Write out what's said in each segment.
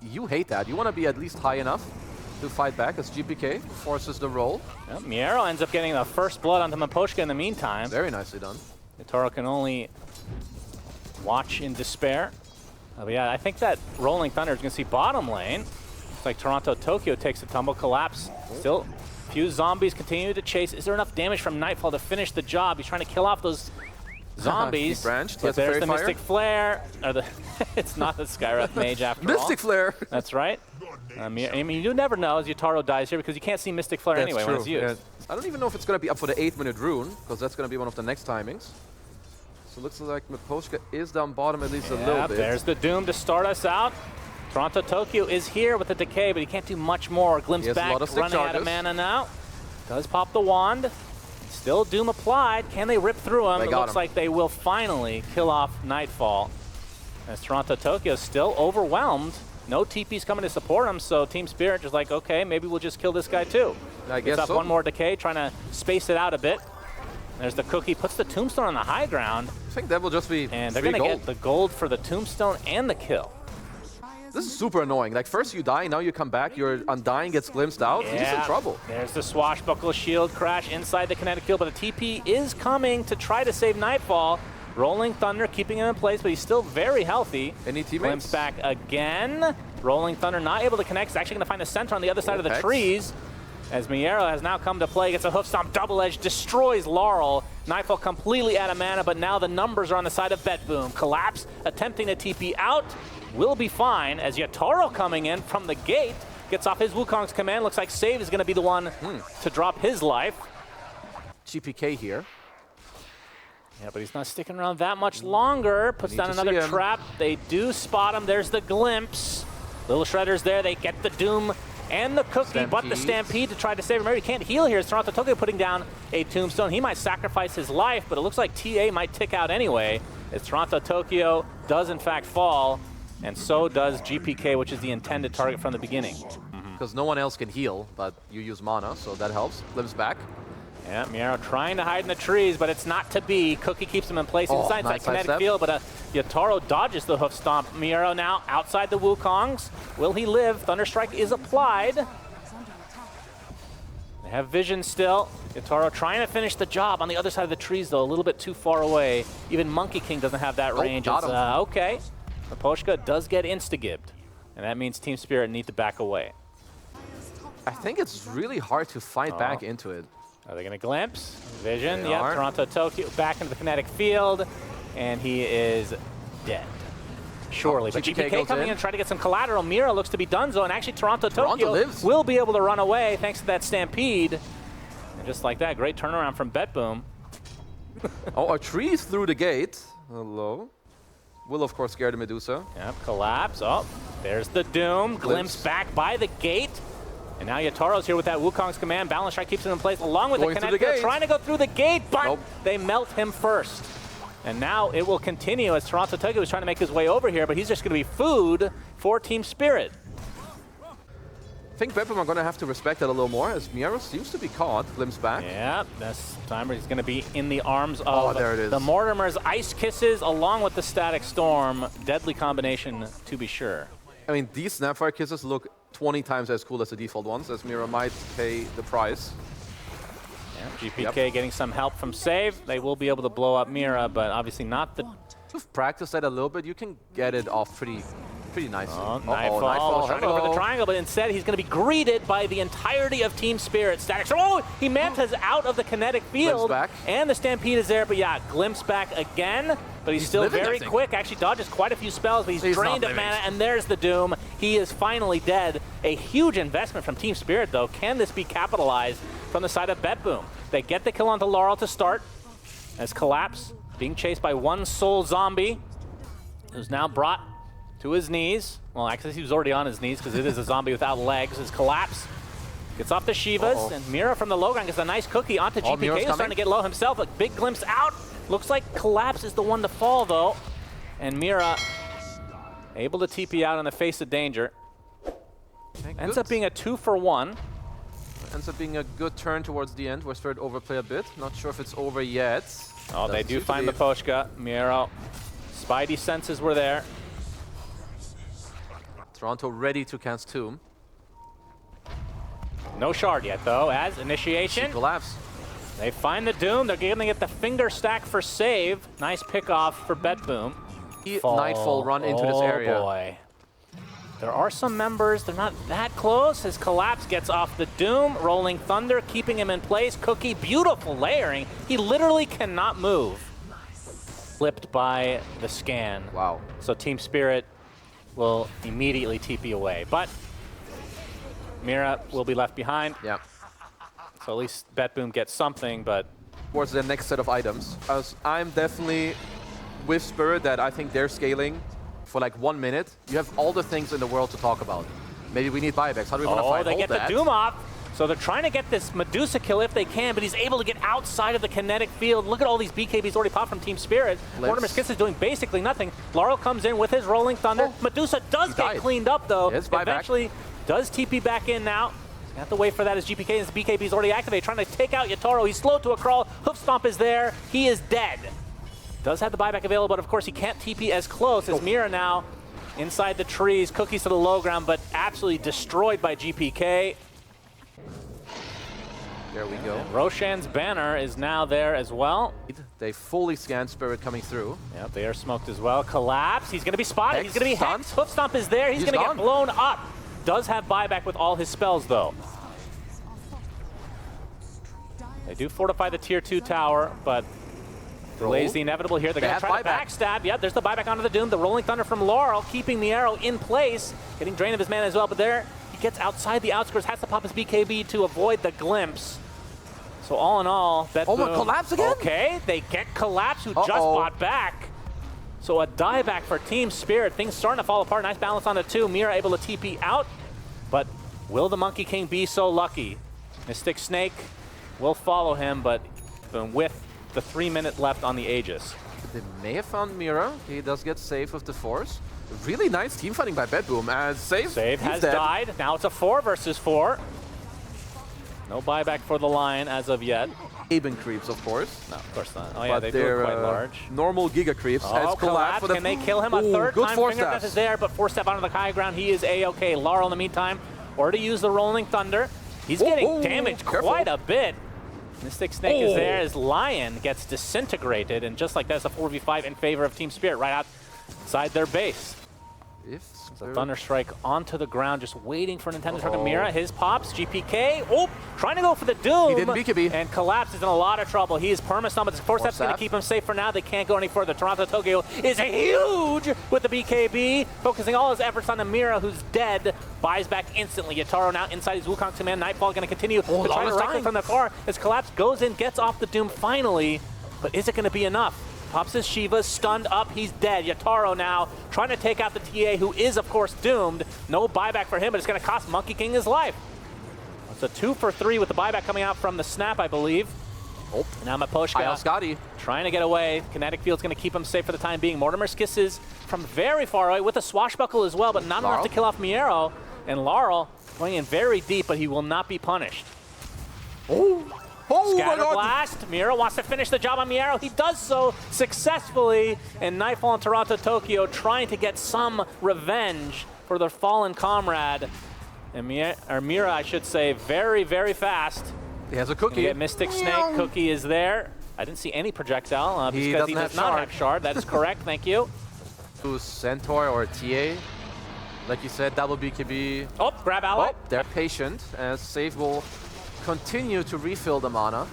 You hate that. You want to be at least high enough to fight back as GPK forces the roll. Yep, MieRo ends up getting the first blood onto Miposhka in the meantime. Very nicely done. Yatoro can only watch in despair. But yeah, I think that Rolling Thunder is going to see bottom lane. Looks like TORONTOTOKYO takes a tumble, collapse. Still, few zombies continue to chase. Is there enough damage from Nightfall to finish the job? He's trying to kill off those zombies. He branched. But there's the Mystic Flare. Or the it's not the Skywrath Mage after all. Mystic Flare. That's right. I mean, you never know as Yatoro dies here because you can't see Mystic Flare That's anyway true. when it's used. Yeah. I don't even know if it's going to be up for the 8-minute rune, because that's going to be one of the next timings. So it looks like Miposhka is down bottom at least a little bit. There's the Doom to start us out. TORONTOTOKYO is here with the Decay, but he can't do much more. Glimpse back, running out of mana now. Does pop the wand. Still Doom applied. Can they rip through him? It looks like they will finally kill off Nightfall. As TORONTOTOKYO is still overwhelmed. No TP's coming to support him, so Team Spirit just like, okay, maybe we'll just kill this guy too. I guess up so. one more Decay, trying to space it out a bit. There's the Cookie, puts the Tombstone on the high ground. I think that will just be and they're going to get the gold for the Tombstone and the kill. This is super annoying. Like, first you die, now you come back, your Undying gets glimpsed out. Yeah. He's in trouble. There's the Swashbuckle Shield crash inside the kinetic field, but the TP is coming to try to save Nightfall. Rolling Thunder keeping him in place, but he's still very healthy. Any teammates? Glimpse back again. Rolling Thunder not able to connect. He's actually going to find the center on the other side of the trees. As MieRo has now come to play, gets a hoof stomp, double edge, destroys Larl. Nightfall completely out of mana, but now the numbers are on the side of BetBoom. Collapse, attempting to TP out, will be fine as Yatoro coming in from the gate, gets off his Wukong's command. Looks like Save is going to be the one to drop his life. GPK here. Yeah, but he's not sticking around that much longer. Puts down another trap. They do spot him. There's the glimpse. Little Shredder's there. They get the Doom and the Cookie, but the Stampede to try to save him. He can't heal here. It's TORONTOTOKYO putting down a Tombstone. He might sacrifice his life, but it looks like TA might tick out anyway, as TORONTOTOKYO does in fact fall, and so does GPK, which is the intended target from the beginning. Because no one else can heal, but you use mana, so that helps. Glimpse back. Yeah, MieRo trying to hide in the trees, but it's not to be. Cookie keeps him in place inside that kinetic field, but Yatoro dodges the hoof stomp. MieRo now outside the Wukongs. Will he live? Thunderstrike is applied. They have vision still. Yatoro trying to finish the job on the other side of the trees, though, a little bit too far away. Even Monkey King doesn't have that range. It's, okay. Miposhka does get insta-gibbed, and that means Team Spirit need to back away. I think it's really hard to fight back into it. Are they going to glimpse? Vision, yeah, TORONTOTOKYO back into the kinetic field, and he is dead. Surely, but GPK coming in trying to get some collateral. Mira looks to be donezo, and actually TORONTOTOKYO will be able to run away thanks to that Stampede. And just like that, great turnaround from BetBoom. A tree through the gate. Hello. Will, of course, scare the Medusa. Yep, collapse. Oh, there's the Doom. Glimpse back by the gate. And now Yatoro's here with that Wukong's command. Balance Strike keeps him in place along with the kinetic field, trying to go through the gate, but they melt him first. And now it will continue as TORONTOTOKYO is trying to make his way over here, but he's just going to be food for Team Spirit. I think BetBoom are going to have to respect that a little more, as MieRo seems to be caught. Glimpse back. Yeah, this time he's going to be in the arms of the Mortimer's Ice Kisses along with the Static Storm. Deadly combination, to be sure. I mean, these Snapfire Kisses look 20 times as cool as the default ones, as MieRo might pay the price. Yeah, GPK getting some help from Save. They will be able to blow up Mira, but obviously not the... If you've practiced that a little bit, you can get it off pretty nicely. Nightfall trying to go for the triangle, but instead he's going to be greeted by the entirety of Team Spirit. Static Storm. Oh, he mantas out of the kinetic field, and the Stampede is there, but yeah, glimpse back again. But he's still very quick, actually dodges quite a few spells, but he's drained of mana, and there's the Doom. He is finally dead. A huge investment from Team Spirit, though. Can this be capitalized from the side of BetBoom? They get the kill onto Larl to start, as Collapse being chased by one soul zombie, who's now brought to his knees. Well, actually, he was already on his knees, because it is a zombie without legs. His Collapse gets off the Shivas, and MieRo from the low ground gets a nice cookie onto GPK, who's starting to get low himself. A big glimpse out. Looks like Collapse is the one to fall, though. And Mira able to TP out in the face of danger. Ends up being a 2-for-1. Ends up being a good turn towards the end, where Spirit overplay a bit. Not sure if it's over yet. Oh, they do find Miposhka. MieRo. Spidey senses were there. Toronto ready to cast Tomb. No shard yet, though, as initiation. Collapse. They find the Doom. They're going to get the finger stack for save. Nice pickoff for BetBoom. Nightfall run into this area. Oh, boy. There are some members. They're not that close. His Collapse gets off the Doom. Rolling Thunder, keeping him in place. Cookie, beautiful layering. He literally cannot move. Flipped by the scan. Wow. So Team Spirit will immediately TP away. But Mira will be left behind. Yeah. So at least BetBoom gets something, but... Towards the next set of items. As I'm definitely with Spirit that I think they're scaling for like 1 minute. You have all the things in the world to talk about. Maybe we need buybacks. How do we want to fight? Oh, they get the Doom off. So they're trying to get this Medusa kill if they can, but he's able to get outside of the kinetic field. Look at all these BKBs already popped from Team Spirit. Mortimer Skis is doing basically nothing. Larl comes in with his Rolling Thunder. Medusa does get cleaned up, though. Eventually does TP back in now. You have to wait for that as GPK and his BKB is already activated, trying to take out Yatoro. He's slow to a crawl. Hoof Stomp is there. He is dead. Does have the buyback available, but of course he can't TP as close as Mira now inside the trees. Cookies to the low ground, but absolutely destroyed by GPK. There we go. And Roshan's banner is now there as well. They fully scan Spirit coming through. Yep, they are smoked as well. Collapse. He's going to be spotted. Hex, he's going to be hexed. Hoof Stomp is there. He's going to get blown up. Does have buyback with all his spells, though. They do fortify the tier 2 tower, but delays the inevitable here. They're going to try to backstab. Yep, there's the buyback onto the Doom. The Rolling Thunder from Larl, keeping the arrow in place. Getting drained of his mana as well, but there he gets outside the outskirts. Has to pop his BKB to avoid the glimpse. So all in all, BetBoom. Oh, Collapse again? Okay, they get Collapse, who just bought back. So a dieback for Team Spirit. Things starting to fall apart. Nice balance on the 2. Mira able to TP out. But will the Monkey King be so lucky? Mystic Snake will follow him, but with the 3 minute left on the Aegis. They may have found Mira. He does get safe with the Force. Really nice team fighting by BetBoom as Save has died. Now it's a 4 versus 4. No buyback for the Lion as of yet. Aben creeps, of course. No, of course not. Oh yeah, they do quite large. Normal Giga creeps. Oh, Collapse. Can they kill him a third time? Finger Death is there, but 4-step onto the high ground. He is A-okay. Larl in the meantime, already used the Rolling Thunder. He's getting damaged quite a bit. Mystic Snake is there as Lion gets disintegrated, and just like that, it's a 4v5 in favor of Team Spirit right outside their base. So Thunder Strike onto the ground, just waiting for Nintendo to target Mira. His pops, GPK. Oh, trying to go for the Doom. He didn't BKB. And Collapse is in a lot of trouble. He is perma-stunned, but his 4-step's going to keep him safe for now. They can't go any further. TORONTOTOKYO is huge with the BKB, focusing all his efforts on the Mira, who's dead. Buys back instantly. Yatoro now inside his Wukong command. Nightfall going to continue to try to wreck him from the far as Collapse goes in, gets off the Doom finally. But is it going to be enough? Pops his Shiva, stunned up, he's dead. Yatoro now trying to take out the TA, who is, of course, doomed. No buyback for him, but it's going to cost Monkey King his life. It's a 2 for 3 with the buyback coming out from the snap, I believe. Now Miposhka trying to get away. Kinetic Field's going to keep him safe for the time being. Mortimer Skis from very far away with a swashbuckle as well, but not enough to kill off MieRo. And Larl going in very deep, but he will not be punished. Scatter Blast. Mira wants to finish the job on MieRo. He does so successfully. And Nightfall and TORONTOTOKYO trying to get some revenge for their fallen comrade. And Mira, I should say, very, very fast. He has a Cookie. Get Mystic Snake. Cookie is there. I didn't see any projectile because he does not have Shard. That is correct. Thank you. Centaur or TA. Like you said, double BKB. Oh, grab ally. They're patient as Save will continue to refill the mana.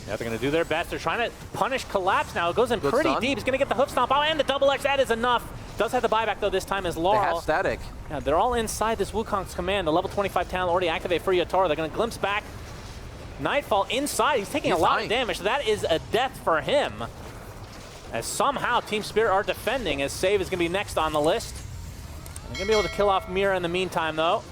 Yeah, they're going to do their best. They're trying to punish Collapse now. It goes in pretty deep. He's going to get the Hoof Stomp out and the double X. That is enough. Does have the buyback, though, this time as Larl. They have static. Yeah, they're all inside this Wukong's command. The level 25 talent already activated for Yatoro. They're going to glimpse back. Nightfall inside. He's taking a lot of damage. That is a death for him. As somehow Team Spirit are defending, as Save is going to be next on the list. They're going to be able to kill off Mira in the meantime, though.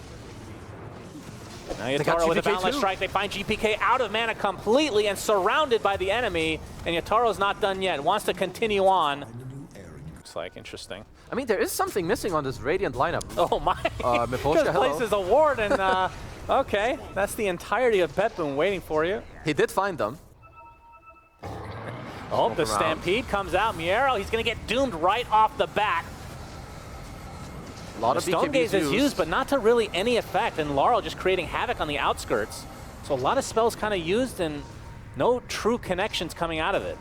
Now Yatoro with a Boundless Strike. They find GPK out of mana completely and surrounded by the enemy. And Yatoro's not done yet. Wants to continue on. Looks like interesting. I mean, there is something missing on this Radiant lineup. Oh my! Miposhka, just places a ward and okay, that's the entirety of BetBoom waiting for you. He did find them. Oh, the Stampede comes out. MieRo, he's going to get doomed right off the bat. A lot of Stone Gaze is used, but not to really any effect, and Larl just creating havoc on the outskirts. So a lot of spells kind of used and no true connections coming out of it.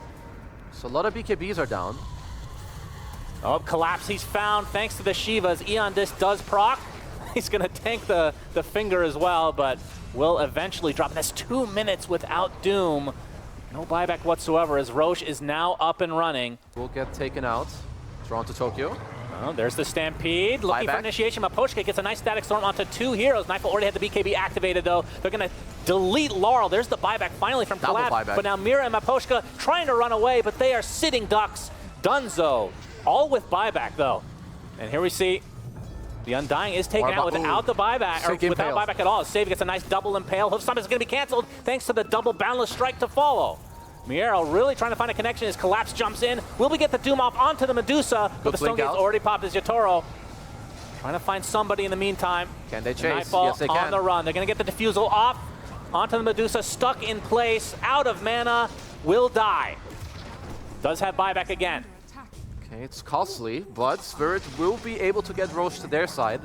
So a lot of BKBs are down. Oh, Collapse he's found thanks to the Shivas. Eon Disc does proc. He's going to tank the finger as well, but will eventually drop. That's 2 minutes without Doom. No buyback whatsoever as Roche is now up and running. Will get taken out. TORONTOTOKYO. Oh, there's the Stampede. Looking for initiation. Miposhka gets a nice static storm onto 2 heroes. Nightfall already had the BKB activated, though. They're going to delete Larl. There's the buyback finally from Collapse. But now Mira and Miposhka trying to run away, but they are sitting ducks. Dunzo. All with buyback, though. And here we see the Undying is taken out without the buyback, or without buyback at all. Save gets a nice double impale. Hoof Stomp is going to be canceled thanks to the double boundless strike to follow. MieRo really trying to find a connection as Collapse jumps in. Will we get the Doom off onto the Medusa? But the Stone Gate's already popped as Yatoro. Trying to find somebody in the meantime. Can they chase? Nightfall Yes, they can. On the run. They're going to get the Diffusal off onto the Medusa. Stuck in place. Out of mana. Will die. Does have buyback again. Okay, it's costly, but Spirit will be able to get Roche to their side.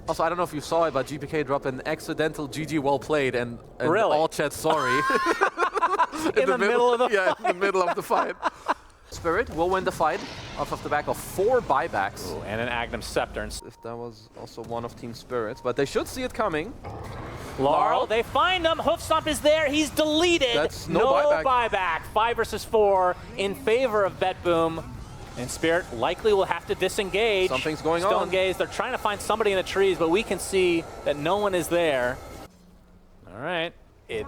Also, I don't know if you saw it, but GPK dropped an accidental GG well played and really? All chat sorry. in the middle of the fight. In the middle of the fight. Spirit will win the fight off of the back of 4 buybacks. Ooh, and an Agnum Scepter. If that was also one of Team Spirit's, but they should see it coming. Larl, they find him. Hoof Stomp is there. He's deleted. That's no buyback. 5 versus 4 in favor of BetBoom. And Spirit likely will have to disengage. Something's going on. Stone Gaze, they're trying to find somebody in the trees, but we can see that no one is there. All right.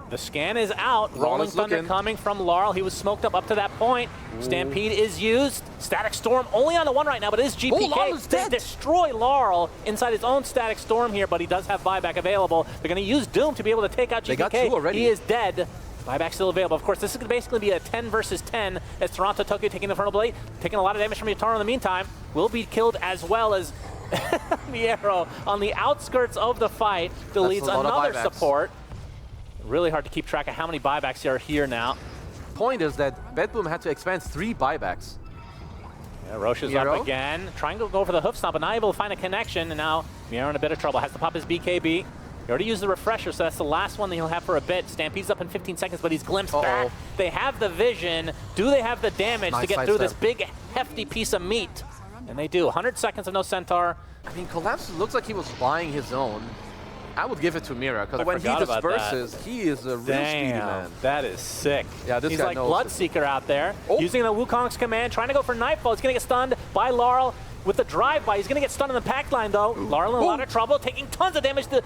The scan is out. Rolling Thunder coming from Larl. He was smoked up to that point. Ooh. Stampede is used. Static Storm only on the 1 right now, but it is GPK. They destroy Larl inside his own Static Storm here, but he does have buyback available. They're going to use Doom to be able to take out GPK. They got 2 already. He is dead. Buyback still available. Of course, this is going to basically be a 10 versus 10 as TORONTOTOKYO taking the Infernal Blade, taking a lot of damage from Yatoro in the meantime. Will be killed as well as MieRo on the outskirts of the fight. Deletes another support. Really hard to keep track of how many buybacks are here now. Point is that BetBoom had to expand 3 buybacks. Yeah, Roche is up again. Trying to go for the Hoof Stomp, but not able to find a connection. And now MieRo in a bit of trouble. Has to pop his BKB. He already used the refresher, so that's the last one that he'll have for a bit. Stampede's up in 15 seconds, but he's glimpsed back. They have the vision. Do they have the damage to get through this big, hefty piece of meat? And they do. 100 seconds of no Centaur. I mean, Collapse looks like he was buying his own. I would give it to Mira, because when he disperses, he is a real speedy man. That is sick. Yeah, this He's guy like knows Bloodseeker out there, using the Wukong's command, trying to go for Nightfall. He's going to get stunned by Larl with the drive-by. He's going to get stunned in the pack line, though. Larl in a lot of trouble, taking tons of damage. The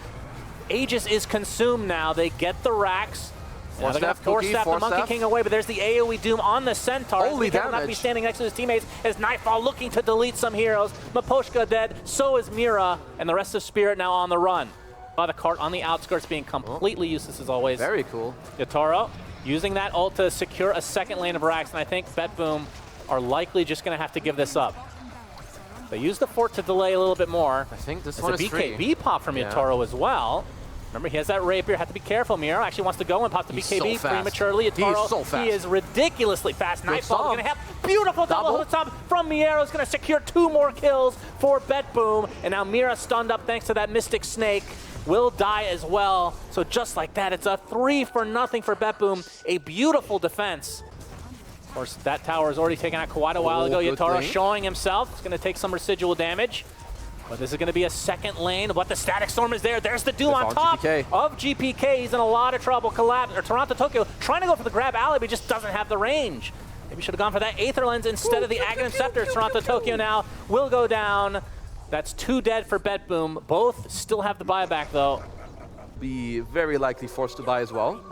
Aegis is consumed now. They get the racks. Now they're going to force the Monkey King away, but there's the AoE Doom on the Centaur. Holy damage. Will not be standing next to his teammates as Nightfall looking to delete some heroes. Miposhka dead, so is Mira, and the rest of Spirit now on the run. The cart on the outskirts being completely useless as always. Very cool. Yatoro using that ult to secure a second lane of racks, and I think BetBoom are likely just going to have to give this up. They use the fort to delay a little bit more. I think this one is free. It's a BKB pop from Yatoro as well. Remember, he has that rapier. Have to be careful. MieRo actually wants to go and pop the BKB prematurely. Yatoro, he's so fast. He is ridiculously fast. Nightfall is going to have beautiful double hook stomp from MieRo. Is going to secure 2 more kills for BetBoom. And now Mira stunned up thanks to that Mystic Snake. Will die as well. So just like that, it's a 3-0 for BetBoom. A beautiful defense. Of course, that tower is already taken out quite a while ago. Yatoro showing himself. It's going to take some residual damage. But this is going to be a second lane. But the Static Storm is there. There's the Doom on top of GPK. He's in a lot of trouble. Collapse, or TORONTOTOKYO trying to go for the grab alley, but just doesn't have the range. Maybe should have gone for that Aether Lens instead of the Agnum Scepter. TORONTOTOKYO now will go down. That's 2 dead for BetBoom. Both still have the buyback, though. Be very likely forced to buy as well.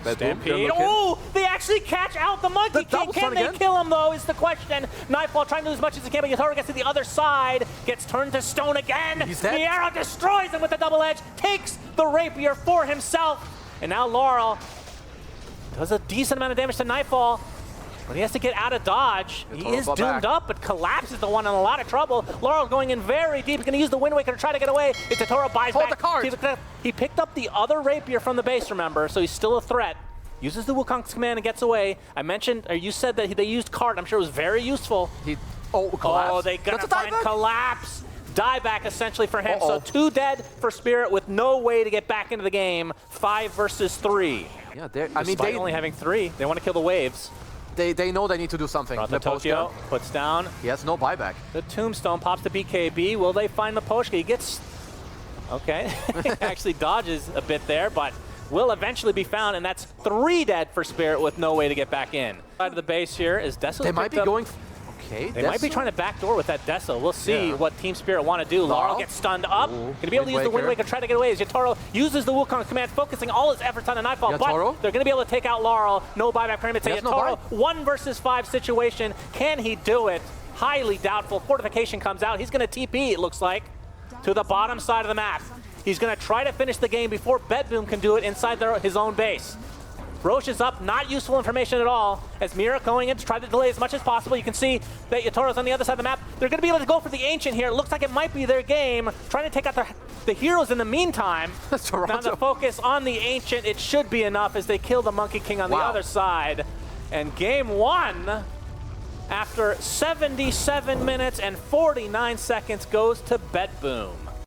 Stampede. Oh, they actually catch out the Monkey King. Can they kill him, though, is the question. Nightfall trying to do as much as he can, but Yatoro gets to the other side. Gets turned to stone again. MieRo destroys him with the double edge. Takes the rapier for himself. And now Larl does a decent amount of damage to Nightfall. But he has to get out of dodge. He is doomed up, but Collapse is the one in a lot of trouble. Larl going in very deep. He's going to use the Wind Waker to try to get away. It's Yatoro buys back. The card. He picked up the other rapier from the base, remember, so he's still a threat. Uses the Wukong's command and gets away. I mentioned, or you said that they used card. I'm sure it was very useful. Collapse. Oh, they gonna find Collapse. dieback essentially for him. So 2 dead for Spirit with no way to get back into the game. 5 versus 3. Yeah, I mean, they only having 3. They want to kill the waves. They know they need to do something. Miposhka puts down. He has no buyback. The tombstone pops to BKB. Will they find Miposhka? He gets... Okay. Actually dodges a bit there, but will eventually be found, and that's 3 dead for Spirit with no way to get back in. Side of the base here is Dessa. They might be going... Okay, they might be trying to backdoor with that Dessa. We'll see what Team Spirit want to do. Larl gets stunned up. Going to be able to use the Wind Waker, try to get away as Yatoro uses the Wukong command, focusing all his efforts on the Nightfall. Yatoro? But they're going to be able to take out Larl. No buyback for him. It's a Yatoro 1 versus 5 situation. Can he do it? Highly doubtful. Fortification comes out. He's going to TP, it looks like, to the bottom side of the map. He's going to try to finish the game before BetBoom can do it inside his own base. Roche is up, not useful information at all, as Mira going in to try to delay as much as possible. You can see that Yatoro's on the other side of the map. They're going to be able to go for the Ancient here. It looks like it might be their game, trying to take out the heroes in the meantime. Now the focus on the Ancient, it should be enough as they kill the Monkey King on the other side. And game 1, after 77 minutes and 49 seconds, goes to BetBoom.